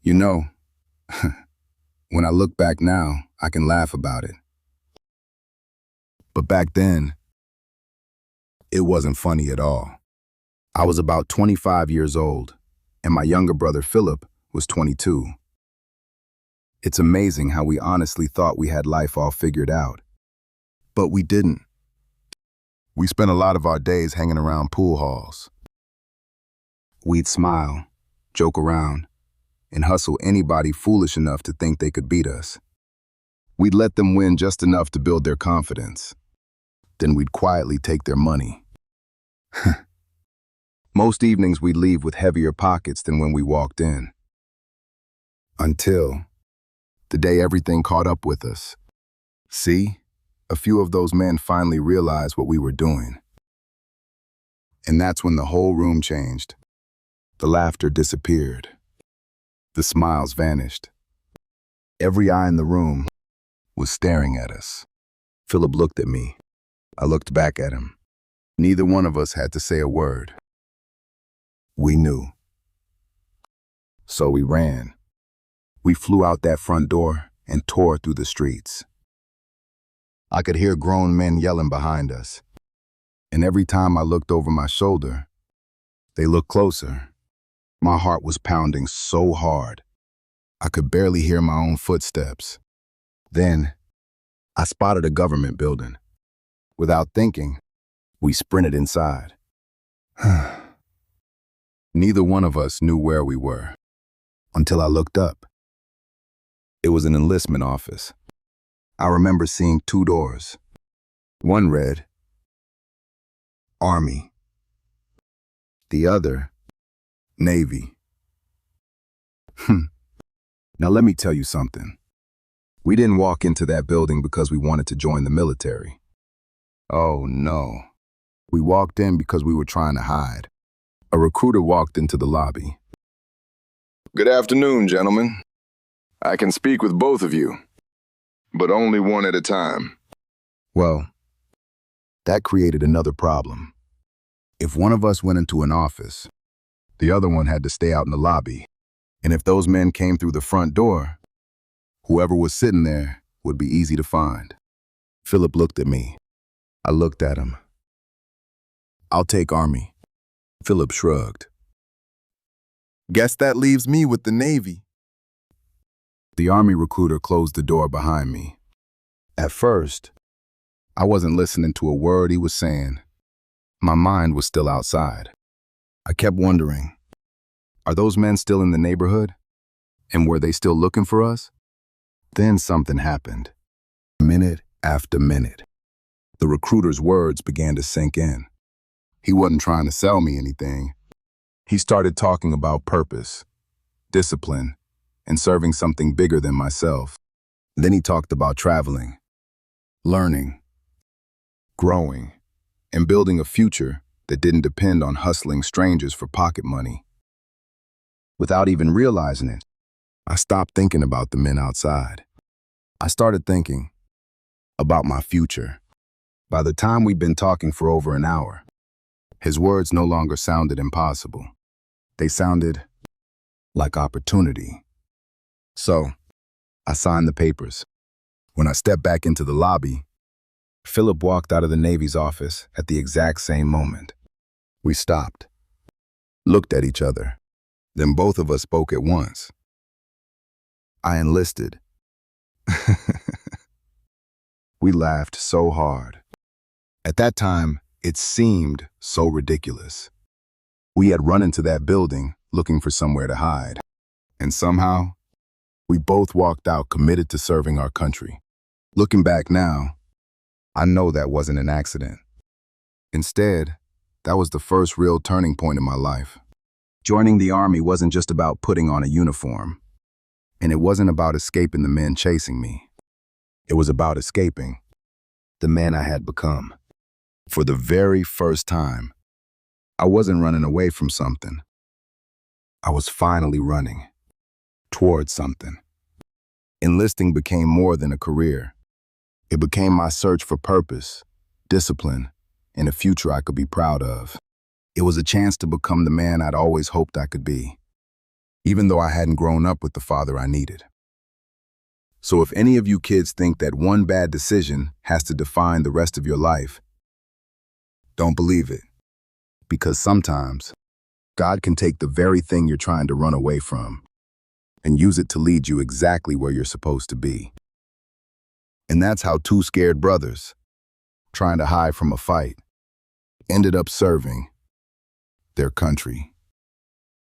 You know, when I look back now, I can laugh about it. But back then, it wasn't funny at all. I was about 25 years old, and my younger brother Philip was 22. It's amazing how we honestly thought we had life all figured out. But we didn't. We spent a lot of our days hanging around pool halls. We'd smile, joke around, and hustle anybody foolish enough to think they could beat us. We'd let them win just enough to build their confidence. Then we'd quietly take their money. Most evenings we'd leave with heavier pockets than when we walked in. Until the day everything caught up with us. See, a few of those men finally realized what we were doing. And that's when the whole room changed. The laughter disappeared. The smiles vanished. Every eye in the room was staring at us. Philip looked at me. I looked back at him. Neither one of us had to say a word. We knew. So we ran. We flew out that front door and tore through the streets. I could hear grown men yelling behind us. And every time I looked over my shoulder, they looked closer. My heart was pounding so hard, I could barely hear my own footsteps. Then, I spotted a government building. Without thinking, we sprinted inside. Neither one of us knew where we were, until I looked up. It was an enlistment office. I remember seeing two doors. One read, Army. The other, Navy. Now let me tell you something. We didn't walk into that building because we wanted to join the military. Oh no. We walked in because we were trying to hide. A recruiter walked into the lobby. Good afternoon, gentlemen. I can speak with both of you, but only one at a time. Well, that created another problem. If one of us went into an office, the other one had to stay out in the lobby. And if those men came through the front door, whoever was sitting there would be easy to find. Philip looked at me. I looked at him. I'll take Army. Philip shrugged. Guess that leaves me with the Navy. The Army recruiter closed the door behind me. At first, I wasn't listening to a word he was saying. My mind was still outside. I kept wondering, are those men still in the neighborhood? And were they still looking for us? Then something happened. Minute after minute, the recruiter's words began to sink in. He wasn't trying to sell me anything. He started talking about purpose, discipline, and serving something bigger than myself. Then he talked about traveling, learning, growing, and building a future that didn't depend on hustling strangers for pocket money. Without even realizing it, I stopped thinking about the men outside. I started thinking about my future. By the time we'd been talking for over an hour, his words no longer sounded impossible. They sounded like opportunity. So, I signed the papers. When I stepped back into the lobby, Philip walked out of the Navy's office at the exact same moment. We stopped, looked at each other, then both of us spoke at once. I enlisted. We laughed so hard. At that time, it seemed so ridiculous. We had run into that building looking for somewhere to hide. And somehow, we both walked out committed to serving our country. Looking back now, I know that wasn't an accident. Instead, that was the first real turning point in my life. Joining the Army wasn't just about putting on a uniform. And it wasn't about escaping the men chasing me. It was about escaping the man I had become. For the very first time, I wasn't running away from something. I was finally running towards something. Enlisting became more than a career. It became my search for purpose, discipline, and a future I could be proud of. It was a chance to become the man I'd always hoped I could be. even though I hadn't grown up with the father I needed. So if any of you kids think that one bad decision has to define the rest of your life, don't believe it. Because sometimes, God can take the very thing you're trying to run away from and use it to lead you exactly where you're supposed to be. And that's how two scared brothers, trying to hide from a fight, ended up serving their country.